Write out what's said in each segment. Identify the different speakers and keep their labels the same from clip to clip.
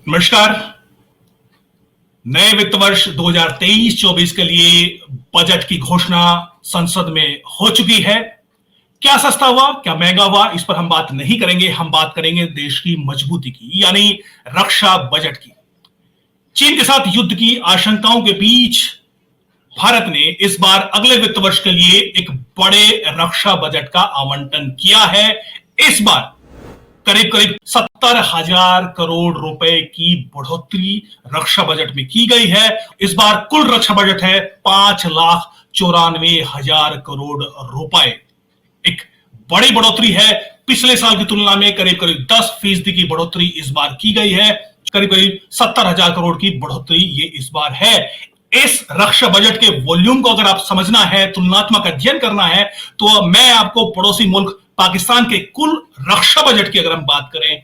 Speaker 1: नमस्कार। नए वित्त वर्ष 2023-24 के लिए बजट की घोषणा संसद में हो चुकी है। क्या सस्ता हुआ, क्या महंगा हुआ, इस पर हम बात नहीं करेंगे। हम बात करेंगे देश की मजबूती की, यानी रक्षा बजट की। चीन के साथ युद्ध की आशंकाओं के बीच भारत ने इस बार अगले वित्त वर्ष के लिए एक बड़े रक्षा बजट का आवंटन किया है। इस बार करीब करीब 70,000 करोड़ रुपए की बढ़ोतरी रक्षा बजट में की गई है। इस बार कुल रक्षा बजट है 5,94,000 करोड़ रुपए। एक बड़ी बढ़ोतरी है। पिछले साल की तुलना में करीब करीब 10% की बढ़ोतरी इस बार की गई है। करीब करीब 70,000 करोड़ की बढ़ोतरी ये इस बार है। इस रक्षा बजट के वॉल्यूम को अगर आप समझना है, तुलनात्मक अध्ययन करना है, तो मैं आपको पड़ोसी मुल्क पाकिस्तान के कुल रक्षा बजट की अगर हम बात करें,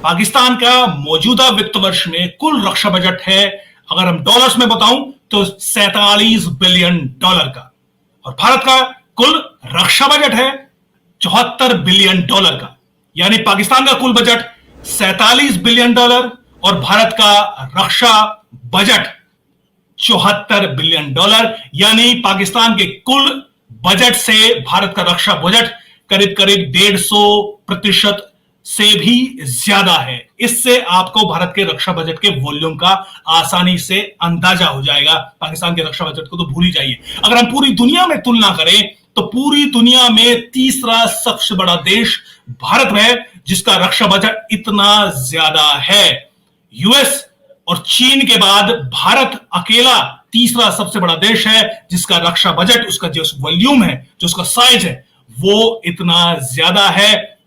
Speaker 1: पाकिस्तान का मौजूदा वित्त वर्ष में कुल रक्षा बजट है, अगर हम डॉलर्स में बताऊं तो 47 बिलियन डॉलर का, और भारत का कुल रक्षा बजट है 74 बिलियन डॉलर का। यानी पाकिस्तान का कुल बजट 47 बिलियन डॉलर और भारत का रक्षा बजट 74 बिलियन डॉलर। यानी पाकिस्तान के कुल बजट से भारत का रक्षा बजट करीब करीब 150% से भी ज्यादा है। इससे आपको भारत के रक्षा बजट के वॉल्यूम का आसानी से अंदाजा हो जाएगा। पाकिस्तान के रक्षा बजट को तो भूल ही जाइए। अगर हम पूरी दुनिया में तुलना करें तो पूरी दुनिया में तीसरा सबसे बड़ा देश भारत है, जिसका रक्षा बजट इतना ज्यादा है। यूएस और चीन के बाद भारत अकेला तीसरा सबसे बड़ा देश है, जिसका रक्षा बजट, उसका जो वॉल्यूम है, जो उसका साइज है, वो इतना ज्यादा है।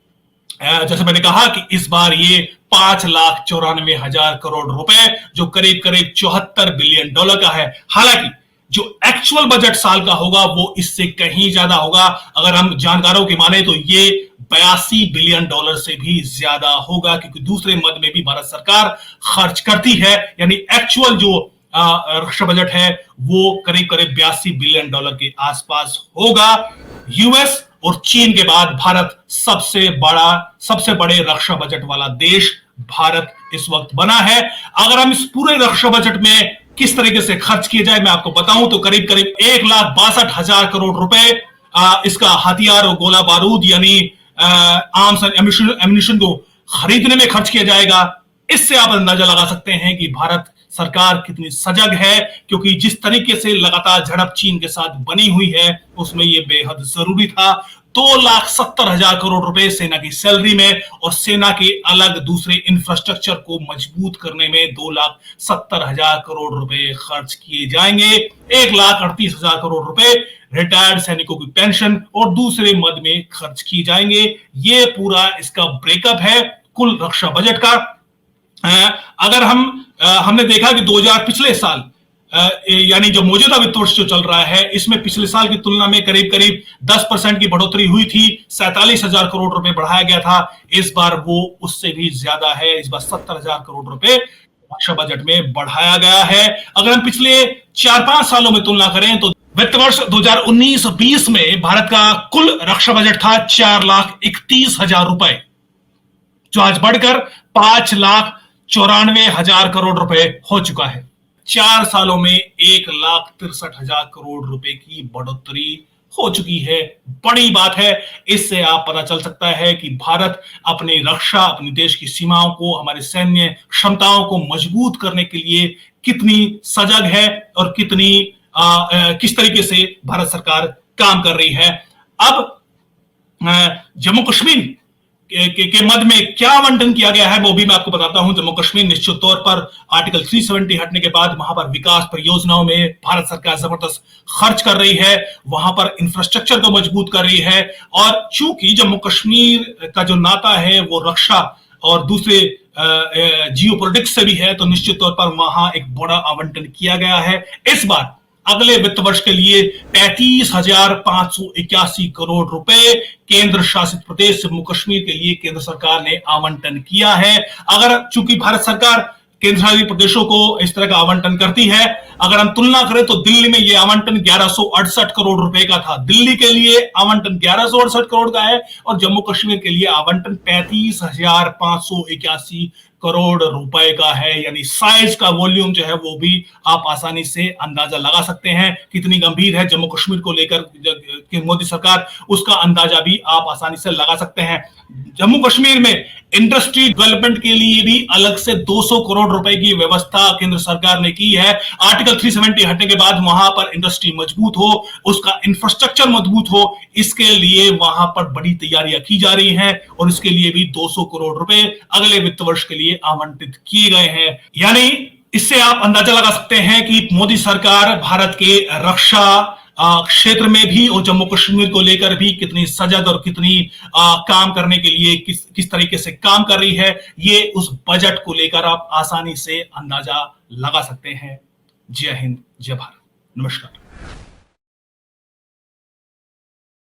Speaker 1: जैसे मैंने कहा कि इस बार ये 5,94,000 करोड़ रुपए, जो करीब करीब 74 बिलियन डॉलर का है। हालांकि जो एक्चुअल बजट साल का होगा वो इससे कहीं ज्यादा होगा। अगर हम जानकारों की माने तो ये 82 बिलियन डॉलर से भी ज्यादा होगा, क्योंकि दूसरे मद में भी भारत सरकार खर्च करती है। यानी एक्चुअल जो रक्षा बजट है वो करीब करीब 82 बिलियन डॉलर के आसपास होगा। यूएस और चीन के बाद भारत सबसे बड़े रक्षा बजट वाला देश भारत इस वक्त बना है। अगर हम इस पूरे रक्षा बजट में किस तरीके से खर्च किए जाए मैं आपको बताऊं तो करीब करीब 1,62,000 करोड़ रुपए इसका हथियार और गोला बारूद यानी आर्म्स एंड एम्यूनिशन को खरीदने में खर्च किया जाएगा। इससे आप अंदाजा लगा सकते हैं कि भारत सरकार कितनी सजग है, क्योंकि जिस तरीके से लगातार झड़प चीन के साथ बनी हुई है उसमें यह बेहद जरूरी था। 2,70,000 करोड़ रुपए सेना की सैलरी में और सेना के अलग दूसरे इंफ्रास्ट्रक्चर को मजबूत करने में 2,70,000 करोड़ रुपए खर्च किए जाएंगे। 1,38,000 करोड़ रुपए रिटायर्ड सैनिकों की पेंशन और दूसरे मद में खर्च किए जाएंगे। ये पूरा इसका ब्रेकअप है कुल रक्षा बजट का। अगर हमने देखा कि पिछले साल यानी जो मौजूदा वित्त वर्ष जो चल रहा है, इसमें पिछले साल की तुलना में करीब करीब 10% की बढ़ोतरी हुई थी। 47,000 करोड़ रुपए बढ़ाया गया था। इस बार वो उससे भी ज्यादा है। इस बार 70,000 करोड़ रुपए रक्षा बजट में बढ़ाया गया है। अगर हम पिछले 4-5 सालों में तुलना करें तो वित्त वर्ष 2019-20 में भारत का कुल रक्षा बजट था 4,31,000 रुपए, जो आज बढ़कर 5,94,000 करोड़ रुपए हो चुका है। 4 सालों में 1,63,000 करोड़ रुपए की बढ़ोतरी हो चुकी है। बड़ी बात है। इससे आप पता चल सकता है कि भारत अपनी रक्षा, अपने देश की सीमाओं को, हमारे सैन्य क्षमताओं को मजबूत करने के लिए कितनी सजग है और किस तरीके से भारत सरकार काम कर रही है। अब जम्मू कश्मीर के मद में क्या आवंटन किया गया है वो भी मैं आपको बताता हूं। जम्मू कश्मीर निश्चित तौर पर आर्टिकल 370 हटने के बाद वहां पर विकास परियोजनाओं में भारत सरकार जबरदस्त खर्च कर रही है, वहां पर इंफ्रास्ट्रक्चर को मजबूत कर रही है। और चूंकि जम्मू कश्मीर का जो नाता है वो रक्षा और दूसरे जियोपॉलिटिक्स से भी है, तो निश्चित तौर पर वहां एक बड़ा आवंटन किया गया है। इस बार अगले वित्त वर्ष के लिए 35,581 करोड़ रुपए केंद्र शासित प्रदेश जम्मू कश्मीर के लिए केंद्र सरकार ने आवंटन किया है। अगर चूंकि भारत सरकार केंद्र शासित प्रदेशों को इस तरह का आवंटन करती है, अगर हम तुलना करें तो दिल्ली में यह आवंटन 1168 करोड़ रुपए का था। दिल्ली के लिए आवंटन 1168 करोड़ का है और जम्मू कश्मीर के लिए आवंटन 35,581 करोड़ रुपए का है, यानी साइज का वॉल्यूम जो है वो भी आप आसानी से अंदाजा लगा सकते हैं कितनी गंभीर है जम्मू कश्मीर को लेकर कि मोदी सरकार, उसका अंदाजा भी आप आसानी से लगा सकते हैं। जम्मू कश्मीर में इंडस्ट्री डेवलपमेंट के लिए भी अलग से 200 करोड़ रुपए की व्यवस्था केंद्र सरकार ने की है। आर्टिकल 370 हटने के बाद वहां पर इंडस्ट्री मजबूत हो, उसका इंफ्रास्ट्रक्चर मजबूत हो, इसके लिए वहां पर बड़ी तैयारियां की जा रही हैं और इसके लिए भी 200 करोड़ रुपए अगले वित्त वर्ष के लिए आवंटित किए गए हैं। यानी इससे आप अंदाजा लगा सकते हैं कि मोदी सरकार भारत के रक्षा क्षेत्र में भी और जम्मू कश्मीर को लेकर भी कितनी सजग और कितनी काम करने के लिए किस तरीके से काम कर रही है, ये उस बजट को लेकर आप आसानी से अंदाजा लगा सकते हैं। जय हिंद, जय भारत, नमस्कार।